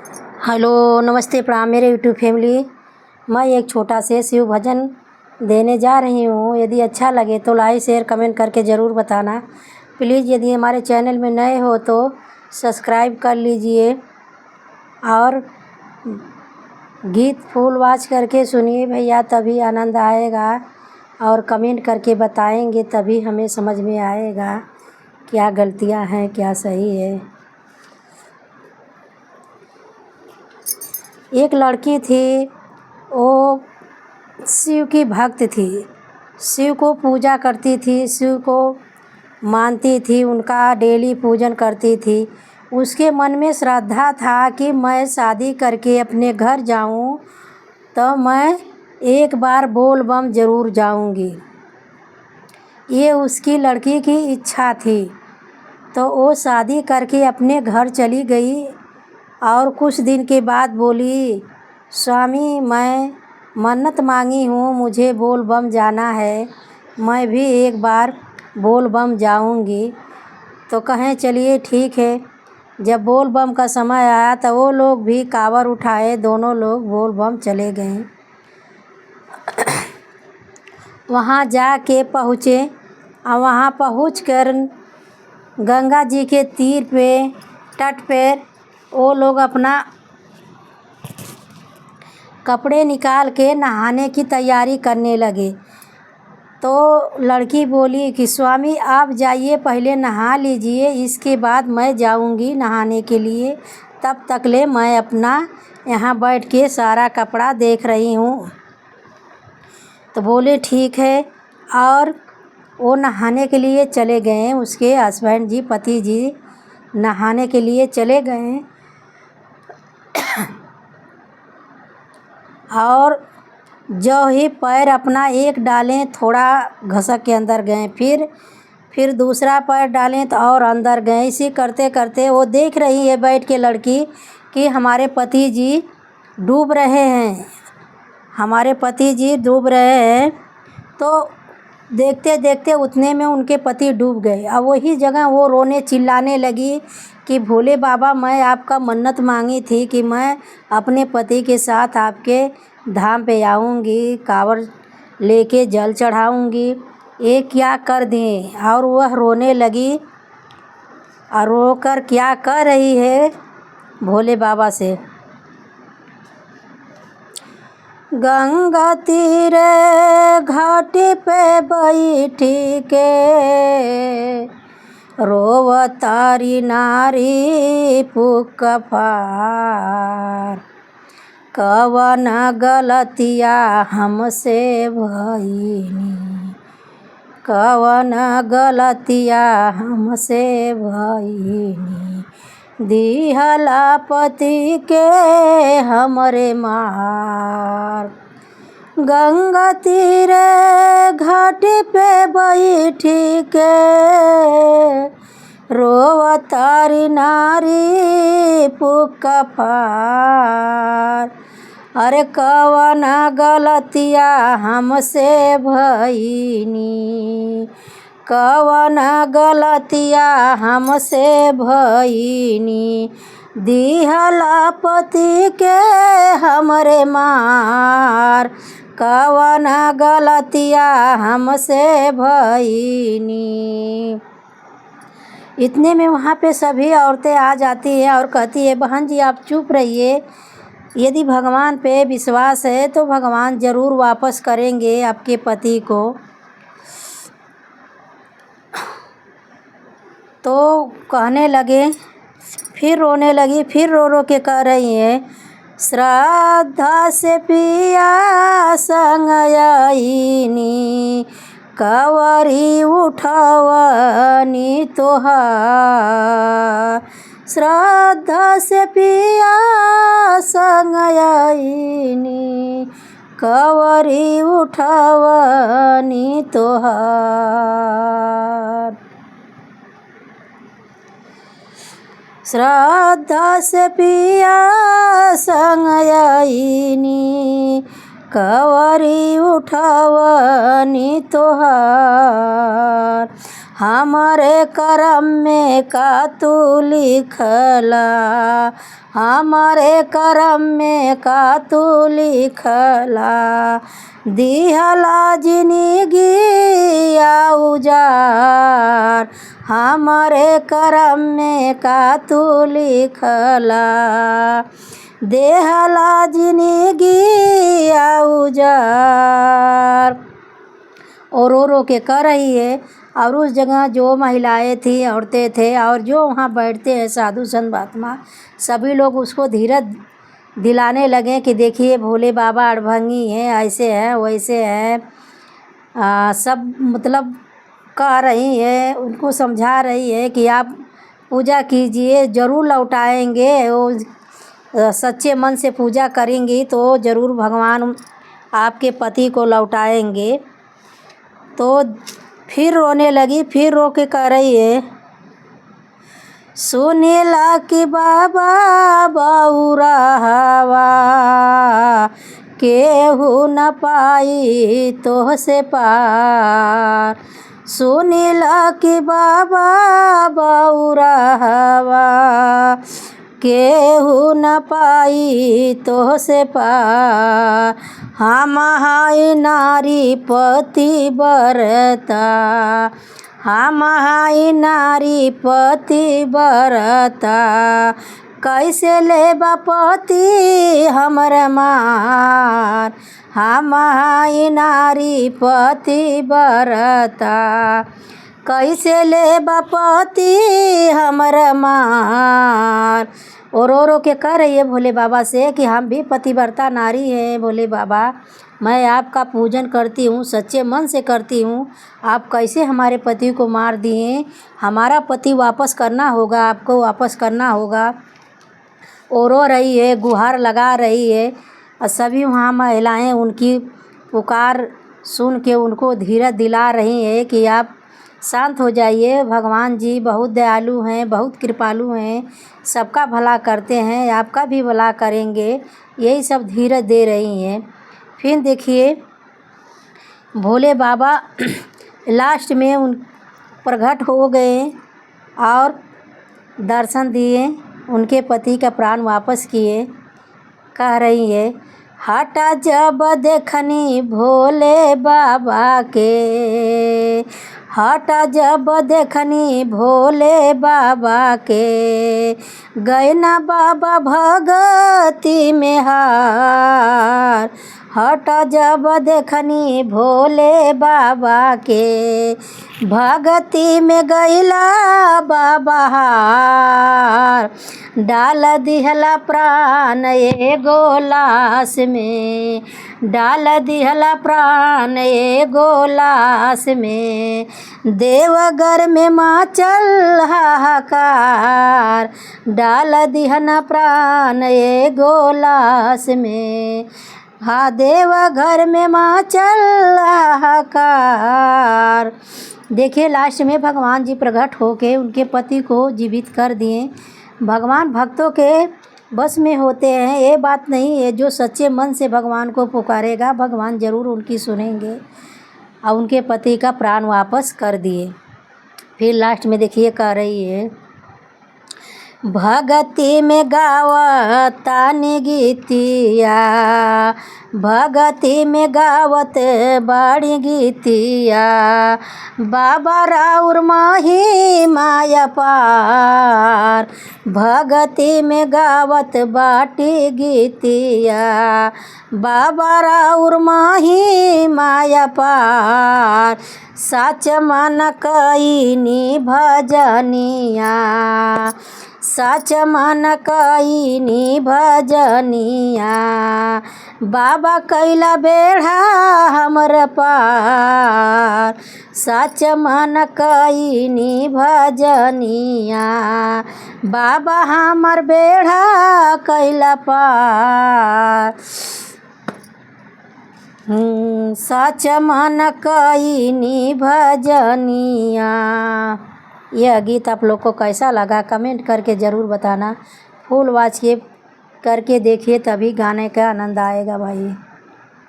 Hello, नमस्ते, प्रणाम मेरे यूट्यूब फैमिली। मैं एक छोटा से शिव भजन देने जा रही हूँ। यदि अच्छा लगे तो लाइक शेयर कमेंट करके ज़रूर बताना। प्लीज़ यदि हमारे चैनल में नए हो तो सब्सक्राइब कर लीजिए और गीत फुल वॉच करके सुनिए भैया, तभी आनंद आएगा। और कमेंट करके बताएंगे तभी हमें समझ में आएगा क्या गलतियाँ हैं क्या सही है। एक लड़की थी, वो शिव की भक्त थी, शिव को पूजा करती थी, शिव को मानती थी, उनका डेली पूजन करती थी। उसके मन में श्रद्धा था कि मैं शादी करके अपने घर जाऊं तो मैं एक बार बोल बम ज़रूर जाऊंगी। ये उसकी लड़की की इच्छा थी। तो वो शादी करके अपने घर चली गई और कुछ दिन के बाद बोली, स्वामी मैं मन्नत मांगी हूँ, मुझे बोल बम जाना है, मैं भी एक बार बोल बम जाऊँगी। तो कहें चलिए ठीक है। जब बोल बम का समय आया तो वो लोग भी कांवर उठाए, दोनों लोग बोल बम चले गए। वहाँ जाके पहुँचे और वहाँ पहुँचकर गंगा जी के तीर पे तट पे वो लोग अपना कपड़े निकाल के नहाने की तैयारी करने लगे। तो लड़की बोली कि स्वामी आप जाइए, पहले नहा लीजिए, इसके बाद मैं जाऊंगी नहाने के लिए, तब तक ले मैं अपना यहाँ बैठ के सारा कपड़ा देख रही हूँ। तो बोले ठीक है। और वो नहाने के लिए चले गए, उसके हस्बैंड जी, पति जी नहाने के लिए चले गए। और जो ही पैर अपना एक डालें थोड़ा घसक के अंदर गए, फिर दूसरा पैर डालें तो और अंदर गए। इसी करते करते वो देख रही है बैठ के लड़की कि हमारे पति जी डूब रहे हैं, हमारे पति जी डूब रहे हैं। तो देखते देखते उतने में उनके पति डूब गए। अब वही जगह वो रोने चिल्लाने लगी कि भोले बाबा मैं आपका मन्नत मांगी थी कि मैं अपने पति के साथ आपके धाम पे आऊँगी, कांवर लेके जल चढ़ाऊँगी, ये क्या कर दें। और वह रोने लगी और रोकर क्या कह रही है भोले बाबा से, गंगा तीरे घाटी पे बैठी के रोवतारी नारी पुक फार, कवन गलतिया हमसे भईनी, कवन गलतिया हमसे भईनी, दिहला पति के हमरे मार। गंगा तीरे घाटी पे बैठी के रोवतारी नारी पुका फार, अरे कवन गलतिया हमसे भईनी, कवन गलतिया हमसे भईनी, दिहला पति के हमरे मार, कवन गलतिया हमसे भईनी। इतने में वहाँ पे सभी औरतें आ जाती हैं और कहती है, बहन जी आप चुप रहिए, यदि भगवान पे विश्वास है तो भगवान ज़रूर वापस करेंगे आपके पति को। तो कहने लगे, फिर रोने लगी, फिर रो रो के कह रही हैं, श्रद्धा से पिया संग आईनी, कवरी उठवनी तोहार, श्रद्धा से पिया संग आईनी, कवरी उठवनी तोहार, श्रद्धा से पिया संग आईनी, कवरी उठवनी तोहार, हमारे करम में का तू लिखला, हमारे करम में का तू लिखला, दिहला जिंदगी उजार, हमारे करम में का तू लिखला, देहला जिंदगी उजार। और रो के कर रही है। और उस जगह जो महिलाएं थी, औरतें थे और जो वहाँ बैठते हैं साधु संत महात्मा, सभी लोग उसको धीरज दिलाने लगे कि देखिए भोले बाबा अड़भंगी हैं, ऐसे हैं वैसे हैं, सब मतलब कह रही है, उनको समझा रही है कि आप पूजा कीजिए, ज़रूर लौटाएंगे। वो सच्चे मन से पूजा करेंगी तो ज़रूर भगवान आपके पति को लौटाएंगे। तो फिर रोने लगी, फिर रो के कह रही है, सुनीला कि बाबा बौरा हवा, केहू न पाई तोह से पार, सुनीला कि बाबा बौरा हवा, केहू न पाई तोह से पार, हम हाय नारी पति बरता, हम हाय नारी पति बरता, कैसे लेबा पति हमर मार, हम हाय नारी पति बरता, कैसे लेबा पति हमर मार। और रो के कह रही है भोले बाबा से कि हम भी पतिव्रता नारी हैं भोले बाबा, मैं आपका पूजन करती हूँ, सच्चे मन से करती हूँ, आप कैसे हमारे पति को मार दिए, हमारा पति वापस करना होगा, आपको वापस करना होगा। और रो रही है, गुहार लगा रही है। और सभी वहाँ महिलाएं उनकी पुकार सुन के उनको धीरज दिला रही है कि आप शांत हो जाइए, भगवान जी बहुत दयालु हैं, बहुत कृपालु हैं, सबका भला करते हैं, आपका भी भला करेंगे, यही सब धीरज दे रही हैं। फिर देखिए भोले बाबा लास्ट में उन प्रकट हो गए और दर्शन दिए, उनके पति का प्राण वापस किए। कह रही है, हटा जब देखनी भोले बाबा के, हटा जब देखनी भोले बाबा के, गए ना बाबा भगती में हार, हटा जब देखनी भोले बाबा के, भगती में गईला बाबा हार, डाल दिहला प्राण एगो लाश में, डाल दिहला प्राण एगो लाश में, देवघर में माचल हाहाकार, डाल दिहना प्राण एगो लाश में, हाँ देवघर में माचल हाहाकार। देखिए लास्ट में भगवान जी प्रकट होके उनके पति को जीवित कर दिए। भगवान भक्तों के बस में होते हैं, ये बात नहीं है। जो सच्चे मन से भगवान को पुकारेगा भगवान ज़रूर उनकी सुनेंगे। और उनके पति का प्राण वापस कर दिए। फिर लास्ट में देखिए कह रही है, भगती में गावतानी गीतिया, भगती में गावत बाड़ी गीतिया, बाबा राउर माही माया पार, भगती में गावत बाटी गीतिया, बाबा राउर माही माया पार, सच मन कईनी भजनिया, सच मन कईनी भजनिया, बाबा कैला बेढ़ा हमर पार, सच मन कईनी भजनिया, बाबा हमर बेढ़ा कैला पार, सच मन कईनी भजनिया। यह गीत आप लोग को कैसा लगा कमेंट करके ज़रूर बताना। फुल वॉच करके देखिए तभी गाने का आनंद आएगा भाई।